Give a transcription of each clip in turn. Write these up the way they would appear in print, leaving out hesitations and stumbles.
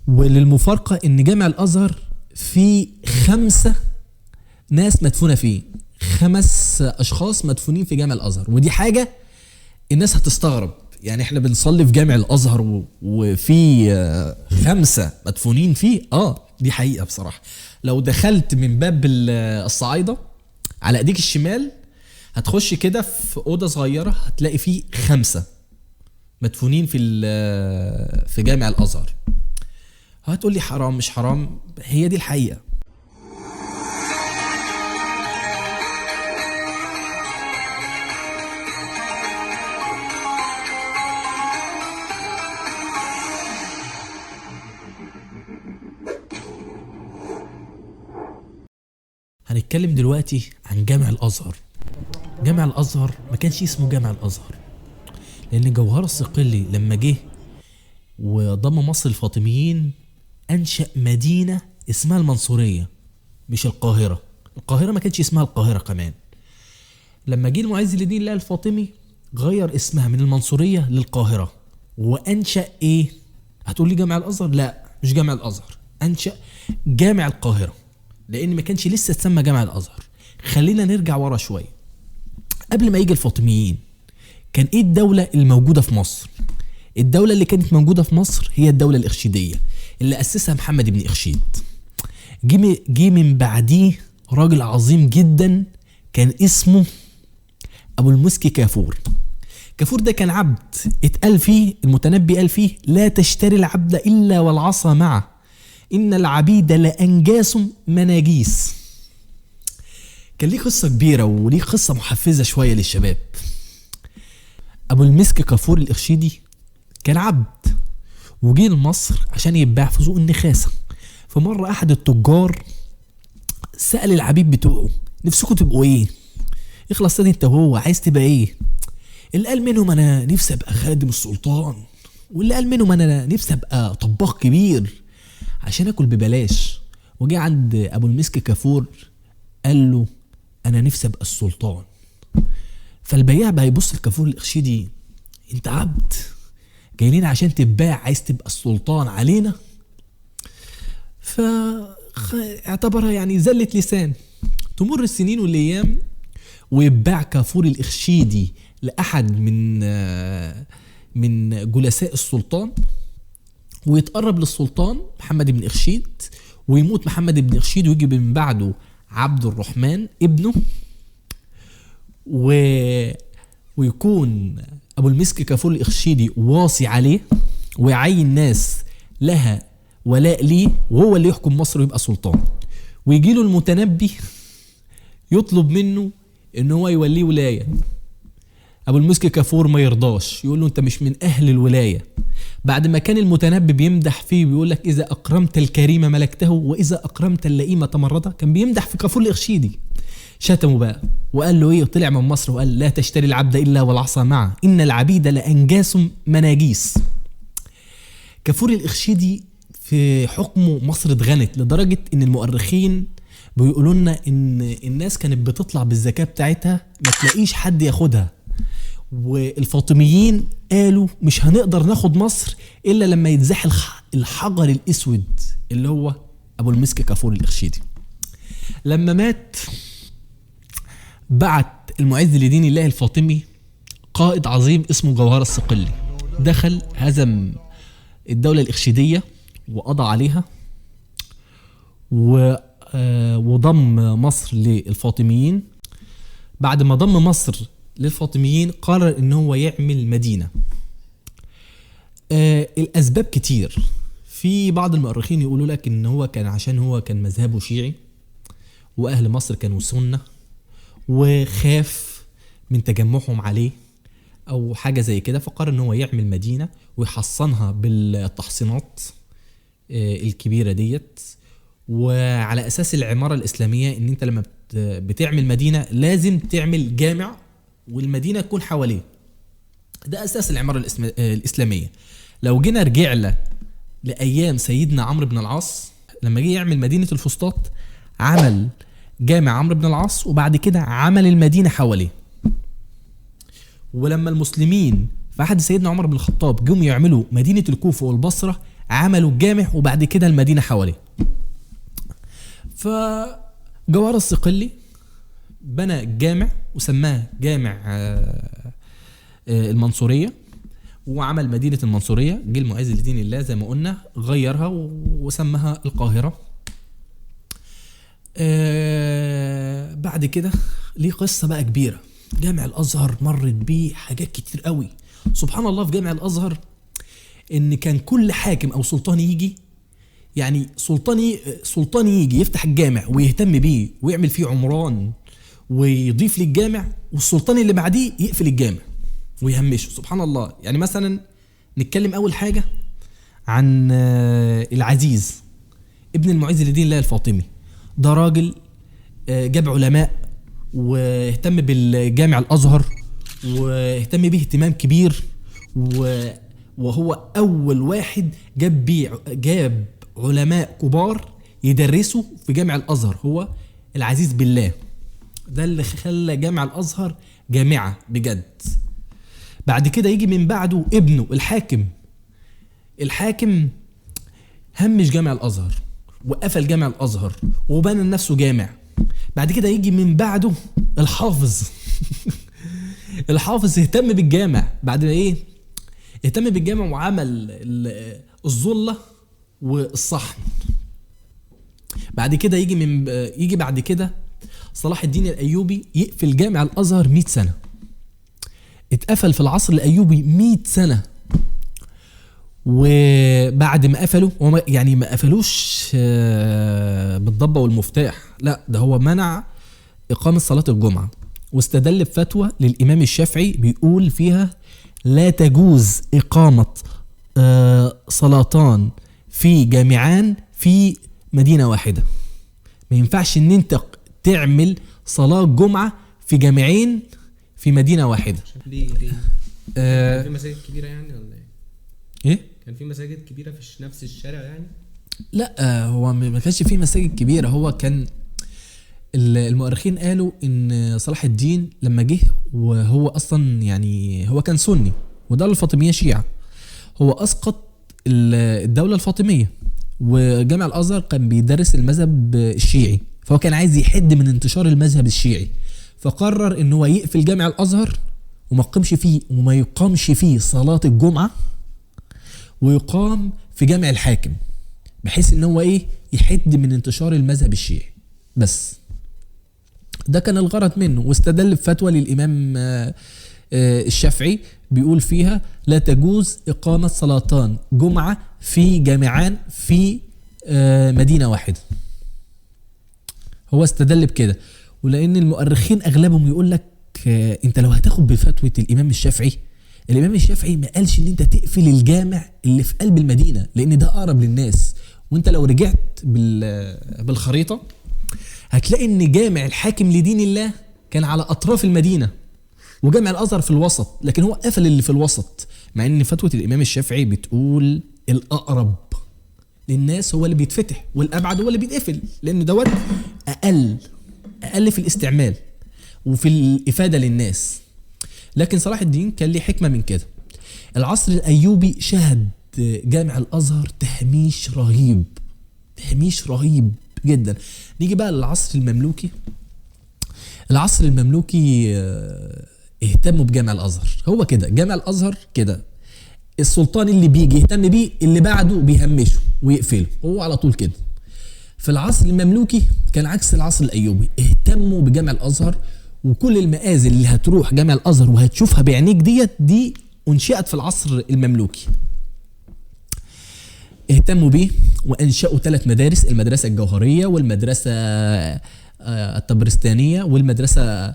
وللمفارقة ان جامع الازهر فيه 5 ناس مدفونة فيه، 5 اشخاص مدفونين في جامع الازهر. ودي حاجة الناس هتستغرب، يعني احنا بنصلي في جامع الازهر وفي 5 مدفونين فيه. دي حقيقة بصراحة. لو دخلت من باب الصعايدة على ايديك الشمال هتخش كده في اوضة صغيرة هتلاقي فيه 5 مدفونين في جامع الازهر. هتقول لي حرام مش حرام، هي دي الحقيقة. هنتكلم دلوقتي عن جامع الازهر. جامع الازهر ما كانش اسمه جامع الازهر، لان جوهر الصقلي لما جه وضم مصر الفاطميين انشأ مدينة اسمها المنصورية مش القاهرة. القاهرة ما كانش اسمها القاهرة كمان. لما جه المعز لدين الله الفاطمي غير اسمها من المنصورية للقاهرة، وانشأ ايه؟ هتقول لي جامع الازهر؟ لا مش جامع الازهر، انشأ جامع القاهرة، لان ما كانش لسه اتسمى جامع الازهر. خلينا نرجع ورا شوية. قبل ما يجي الفاطميين كان ايه الدولة الموجودة في مصر؟ الدولة اللي كانت موجودة في مصر هي الدولة الإخشيدية اللي أسسها محمد بن إخشيد. جه من بعديه راجل عظيم جدا كان اسمه أبو المسك كافور. كافور ده كان عبد، اتقال فيه المتنبي قال فيه لا تشتري العبد إلا والعصا معه، إن العبيد لأنجاس مناجيس. كان ليه قصة كبيرة وليه قصة محفزة شوية للشباب. أبو المسك كافور الإخشيدي كان عبد وجه لمصر عشان يتباع في سوق النخاسة. فمرة أحد التجار سأل العبيد بتوعه نفسكم تبقوا إيه؟ اخلص سيدي أنت وهو، عايز تبقى إيه؟ اللي قال منهم أنا نفسي أبقى خادم السلطان، واللي قال منهم أنا نفسي أبقى طباخ كبير عشان أكل ببلاش. وجه عند أبو المسك كافور قال له أنا نفسي أبقى السلطان. فالبياع بقى يبص لكافور الإخشيدي، أنت عبد جايين عشان تتباع، عايز تبقى السلطان علينا؟ فاعتبرها يعني زلة لسان. تمر السنين والايام ويتباع كافور الإخشيدي لأحد من جلساء السلطان، ويتقرب للسلطان محمد بن إخشيد، ويموت محمد بن إخشيد ويجي من بعده عبد الرحمن ابنه، ويكون أبو المسك كافور الإخشيدي واصي عليه ويعين ناس لها ولاء ليه، وهو اللي يحكم مصر ويبقى سلطان. ويجي له المتنبي يطلب منه إن هو يوليه ولاية. أبو المسك كافور ما يرضاش، يقول له أنت مش من أهل الولاية. بعد ما كان المتنبي بيمدح فيه بيقول لك إذا أكرمت الكريم ملكته وإذا أكرمت اللئيم تمرده، كان بيمدح في كافور الإخشيدي. شتمه بقى وقال له ايه، طلع من مصر وقال لا تشتري العبد الا والعصا معه، ان العبيد لانجاس مناجيس. كافور الإخشيدي في حكمه مصر اتغنت لدرجة ان المؤرخين بيقولوا لنا ان الناس كانت بتطلع بالزكاة بتاعتها ما تلاقيش حد ياخدها. والفاطميين قالوا مش هنقدر ناخد مصر الا لما يتزاح الحجر الاسود اللي هو ابو المسك كافور الإخشيدي. لما مات بعت المعز لدين الله الفاطمي قائد عظيم اسمه جوهر الصقلي، دخل هزم الدولة الإخشيدية وقضى عليها وضم مصر للفاطميين. بعد ما ضم مصر للفاطميين قرر ان هو يعمل مدينة. الأسباب كتير. في بعض المؤرخين يقولوا لك ان هو كان عشان هو كان مذهبه شيعي وأهل مصر كانوا سنة، وخاف من تجمعهم عليه او حاجة زي كده، فقرر ان هو يعمل مدينة ويحصنها بالتحصينات الكبيرة ديت. وعلى اساس العمارة الاسلامية ان انت لما بتعمل مدينة لازم تعمل جامع والمدينة تكون حواليه. ده اساس العمارة الاسلامية. لو جينا رجعنا لايام سيدنا عمرو بن العاص لما جه يعمل مدينة الفسطاط عمل جامع عمرو بن العاص وبعد كده عمل المدينة حواليه. ولما المسلمين في عهد سيدنا عمر بن الخطاب جم يعملوا مدينة الكوفة والبصرة عملوا الجامع وبعد كده المدينة حواليه. فجوهرة الصقلي بنى جامع وسماه جامع المنصورية، وعمل مدينة المنصورية. جه المعز لدين الله زي ما قلنا غيرها وسماها القاهرة. بعد كده ليه قصة بقى كبيرة. جامع الأزهر مرت بيه حاجات كتير قوي. سبحان الله في جامع الأزهر إن كان كل حاكم أو سلطان يجي، يعني سلطان يجي يفتح الجامع ويهتم بيه ويعمل فيه عمران ويضيف للجامع، والسلطان اللي بعديه يقفل الجامع ويهمشه. سبحان الله. يعني مثلا نتكلم أول حاجة عن العزيز ابن المعز لدين الله الفاطمي. ده راجل جاب علماء واهتم بالجامع الأزهر واهتم به اهتمام كبير، وهو أول واحد جاب علماء كبار يدرسوا في جامع الأزهر. هو العزيز بالله ده اللي خلى جامع الأزهر جامعة بجد. بعد كده يجي من بعده ابنه الحاكم همش جامع الأزهر وقفل جامع الأزهر وبنى لنفسه جامع. بعد كده يجي من بعده الحافظ الحافظ اهتم بالجامع. بعد ما ايه اهتم بالجامع وعمل الظلة والصحن. بعد كده يجي بعد كده صلاح الدين الأيوبي يقفل جامع الأزهر 100 سنة. اتقفل في العصر الأيوبي 100 سنة. وبعد ما قفلوا يعني ما قفلوش بالضبة والمفتاح، لا ده هو منع إقامة صلاة الجمعة، واستدل بفتوى للإمام الشافعي بيقول فيها لا تجوز إقامة صلاتان في جامعان في مدينة واحدة. ما ينفعش ان انت تعمل صلاة جمعة في جامعين في مدينة واحدة. ليه؟ كان في مساجد كبيرة يعني ولا ايه؟ كان في مساجد كبيرة في نفس الشارع يعني؟ لا هو ما كانش في مساجد كبيرة. هو كان المؤرخين قالوا ان صلاح الدين لما جه وهو اصلا يعني هو كان سني ودولة الفاطمية شيعة، هو اسقط الدولة الفاطمية وجامع الازهر كان بيدرس المذهب الشيعي، فهو كان عايز يحد من انتشار المذهب الشيعي، فقرر ان هو يقفل جامع الازهر وما يقامش فيه صلاة الجمعة، ويقام في جامع الحاكم بحيث ان هو يحد من انتشار المذهب الشيعي. بس ده كان الغرض منه. واستدل بفتوى للامام الشافعي بيقول فيها لا تجوز إقامة صلاتان جمعة في جامعان في مدينة واحدة. هو استدل بكده. ولأن المؤرخين أغلبهم يقول لك أنت لو هتاخد بفتوى الإمام الشافعي ما قالش إن أنت تقفل الجامع اللي في قلب المدينة لأن ده أقرب للناس. وأنت لو رجعت بالخريطة هتلاقي إن جامع الحاكم لدين الله كان على أطراف المدينة وجامع الازهر في الوسط، لكن هو قفل اللي في الوسط، مع ان فتوى الامام الشافعي بتقول الاقرب للناس هو اللي بيتفتح والابعد هو اللي بيتقفل، لان دوت اقل في الاستعمال وفي الافاده للناس. لكن صلاح الدين كان ليه حكمه من كده. العصر الايوبي شهد جامع الازهر تهميش رهيب جدا. نيجي بقى للعصر المملوكي. العصر المملوكي اهتموا بجامع الازهر. هو كده جامع الازهر كده، السلطان اللي بيجي يهتم بيه اللي بعده بيهمشه ويقفله، هو على طول كده. في العصر المملوكي كان عكس العصر الايوبي، اهتموا بجامع الازهر، وكل المآذن اللي هتروح جامع الازهر وهتشوفها بعينيك دي انشئت في العصر المملوكي. اهتموا بيه وانشأوا 3 مدارس، المدرسة الجوهرية والمدرسة الطبرستانية والمدرسة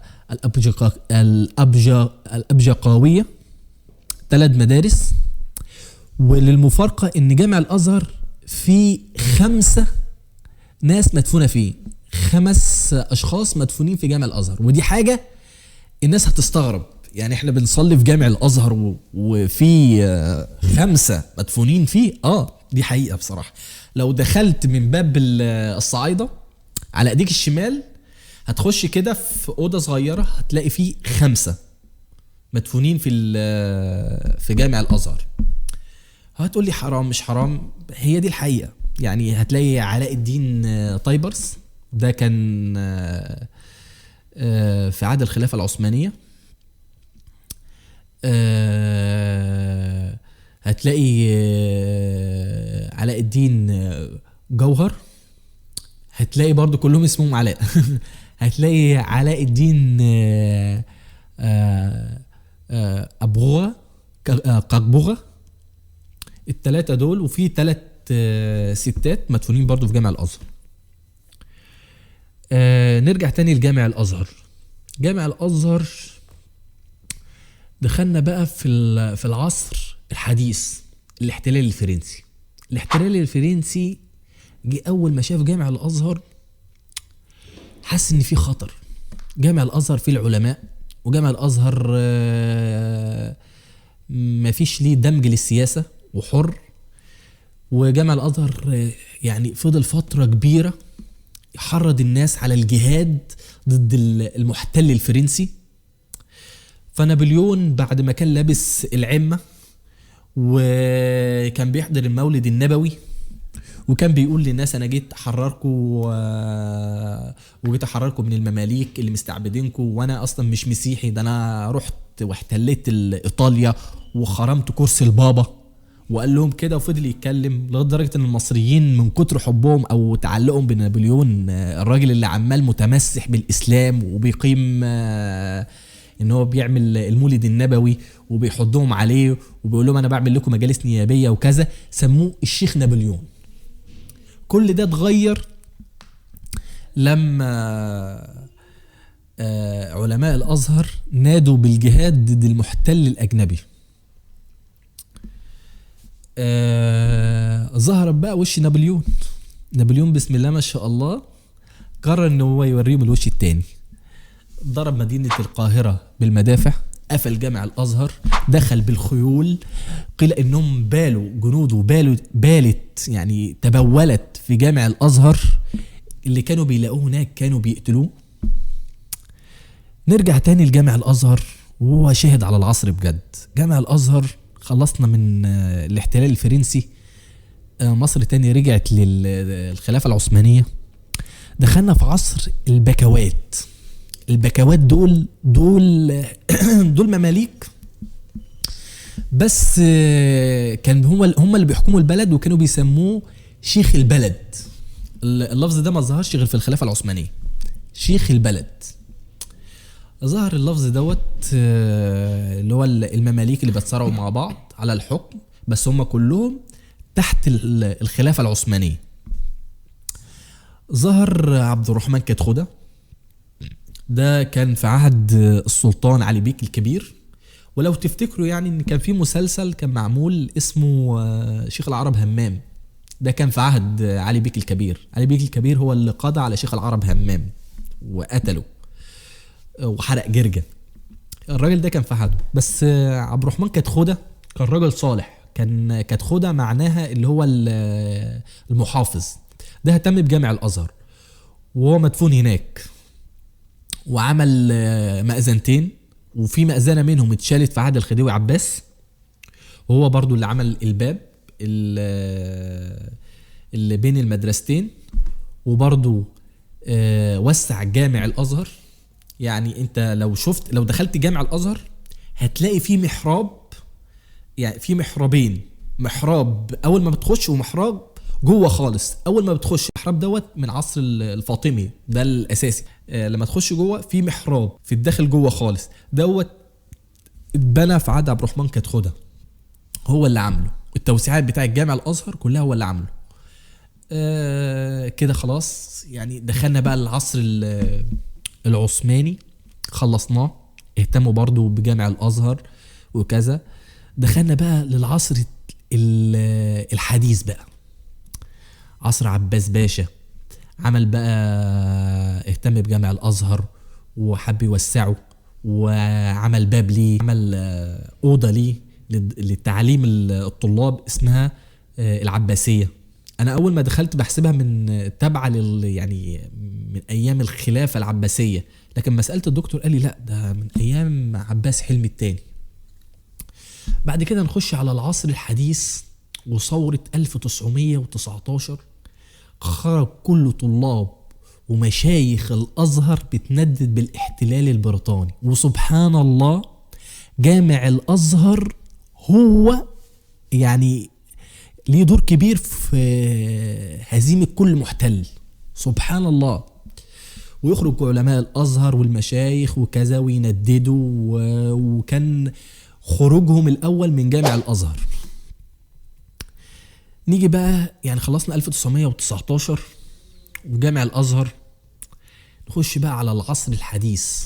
الأبجقاوية، 3 مدارس. وللمفارقة ان جامع الازهر في 5 ناس مدفونة فيه، 5 اشخاص مدفونين في جامع الازهر. ودي حاجة الناس هتستغرب، يعني احنا بنصلي في جامع الازهر وفي 5 مدفونين فيه. دي حقيقة بصراحة. لو دخلت من باب الصعايدة على ايديك الشمال هتخش كده في اوضه صغيره هتلاقي فيه 5 مدفونين في جامع الازهر. هتقول لي حرام مش حرام، هي دي الحقيقة. يعني هتلاقي علاء الدين طيبرس، ده كان في عهد الخلافة العثمانية. هتلاقي علاء الدين جوهر، هتلاقي برضو كلهم اسمهم علاء. هتلاقي علاء الدين أبغوغة قاقبوغة، التلاتة دول. وفي 3 ستات مدفونين برضو في جامع الأزهر. نرجع تاني لجامع الأزهر. جامع الأزهر دخلنا بقى في العصر الحديث، الاحتلال الفرنسي. الاحتلال الفرنسي جه أول ما شاف جامع الأزهر حس إن في خطر. جامع الأزهر فيه العلماء، وجامع الأزهر ما فيش ليه دمج للسياسة وحر. وجامع الأزهر يعني فضل فترة كبيرة يحرض الناس على الجهاد ضد المحتل الفرنسي. فنابليون بعد ما كان لابس العمة وكان بيحضر المولد النبوي، وكان بيقول للناس انا جيت احرركم وجيت احرركم من المماليك اللي مستعبدينكم، وانا اصلا مش مسيحي، ده انا رحت واحتليت ايطاليا وخرمت كرسي البابا، وقال لهم كده. وفضل يتكلم لغايه درجه ان المصريين من كتر حبهم او تعلقهم بنابليون، الراجل اللي عمال متمسح بالاسلام وبيقيم ان هو بيعمل المولد النبوي وبيحضهم عليه وبيقول لهم انا بعمل لكم مجالس نيابيه وكذا، سموه الشيخ نابليون. كل ده اتغير لما علماء الازهر نادوا بالجهاد ضد المحتل الاجنبي. ظهر بقى وش نابليون. نابليون بسم الله ما شاء الله قرر ان هو يوريهم الوش التاني. ضرب مدينة القاهرة بالمدافع، قفل جامع الازهر، دخل بالخيول. قيل انهم بالوا جنوده بالت يعني تبولت في جامع الازهر، اللي كانوا بيلاقوه هناك كانوا بيقتلوه. نرجع تاني لجامع الازهر وهو شاهد على العصر بجد. جامع الازهر خلصنا من الاحتلال الفرنسي، مصر تاني رجعت للخلافة العثمانية. دخلنا في عصر البكوات. البكوات دول مماليك، بس كان هم اللي بيحكموا البلد، وكانوا بيسموه شيخ البلد. اللفظ ده ما ظهرش غير في الخلافة العثمانية، شيخ البلد. ظهر اللفظ دوت اللي هو المماليك اللي بيتصارعوا مع بعض على الحكم، بس هم كلهم تحت الخلافة العثمانية. ظهر عبد الرحمن كتخودة، ده كان في عهد السلطان علي بيك الكبير. ولو تفتكروا يعني ان كان في مسلسل كان معمول اسمه شيخ العرب همام، ده كان في عهد علي بيك الكبير. علي بيك الكبير هو اللي قضى على شيخ العرب همام وقتله وحرق جرجة. الراجل ده كان في عهده. بس عبد الرحمن كتخودة كان راجل صالح. كان كتخودة معناها اللي هو المحافظ. ده اهتم بجامع الازهر وهو مدفون هناك، وعمل مأذنتين، وفي مأذنة منهم اتشالت في عهد الخديوي عباس، وهو برضو اللي عمل الباب اللي بين المدرستين. وبرضو وسع جامع الازهر. يعني انت لو دخلت جامع الازهر هتلاقي فيه محراب، يعني في محرابين، محراب اول ما بتخش ومحراب جوه خالص. اول ما بتخش المحراب دوت من عصر الفاطمي، ده الاساسي. لما تخش جوه في محراب في الداخل جوه خالص، دوت اتبنى في عهد عبد الرحمن كتخودة، هو اللي عامله. التوسيعات بتاع الجامع الازهر كلها هو اللي عامله. كده خلاص يعني دخلنا بقى العصر العثماني، خلصناه. اهتموا برضو بجامع الازهر وكذا. دخلنا بقى للعصر الحديث بقى، عصر عباس باشا. عمل بقى اهتم بجامع الازهر وحب يوسعه، وعمل باب ليه، عمل اوضه ليه للتعليم الطلاب اسمها العباسيه. انا اول ما دخلت بحسبها من تبع يعني من ايام الخلافه العباسيه، لكن ما سالت الدكتور قال لي لا، ده من ايام عباس حلمي الثاني. بعد كده نخش على العصر الحديث وثورة 1919 خرج كل طلاب ومشايخ الأزهر بتندد بالاحتلال البريطاني. وسبحان الله جامع الأزهر هو يعني ليه دور كبير في هزيمة كل محتل، سبحان الله. ويخرج علماء الأزهر والمشايخ وكذا وينددوا، وكان خروجهم الأول من جامع الأزهر. نيجي بقى يعني خلصنا 1919 وجامع الأزهر، نخش بقى على العصر الحديث.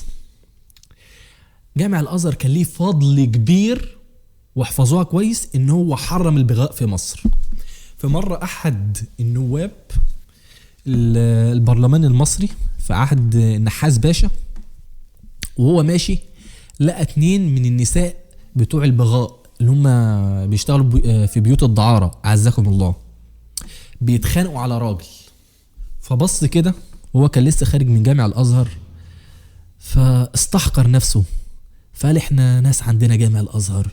جامع الأزهر كان ليه فضل كبير، واحفظوها كويس، ان هو حرم البغاء في مصر. في مرة احد النواب البرلمان المصري في عهد النحاس باشا وهو ماشي لقى 2 من النساء بتوع البغاء اللي هم بيشتغلوا في بيوت الدعارة عزكم الله بيتخانقوا على راجل. فبص كده وهو كان لسه خارج من جامع الأزهر، فاستحقر نفسه، فقال احنا ناس عندنا جامع الأزهر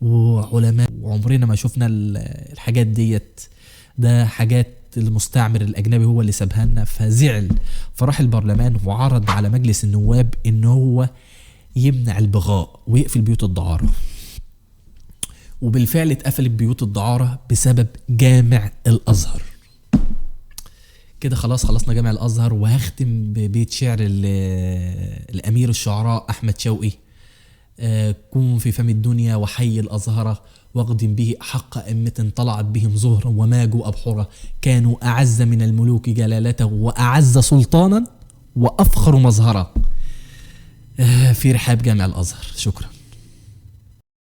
وعلماء وعمرنا ما شفنا الحاجات ديت، ده حاجات المستعمر الأجنبي هو اللي سابها لنا. فزعل، فراح البرلمان وعرض على مجلس النواب ان هو يمنع البغاء ويقفل بيوت الدعارة. وبالفعل اتقفلت بيوت الدعارة بسبب جامع الأزهر. كده خلاص خلصنا جامع الأزهر، وهختم ببيت شعر الأمير الشعراء أحمد شوقي: كن في فم الدنيا وحي الأزهر، واغدم به أحق أئمة طلعت بهم زهرا وماجوا أبحرا، كانوا أعز من الملوك جلالته وأعز سلطانا وأفخر مظهرا. في رحاب جامع الأزهر. شكرا.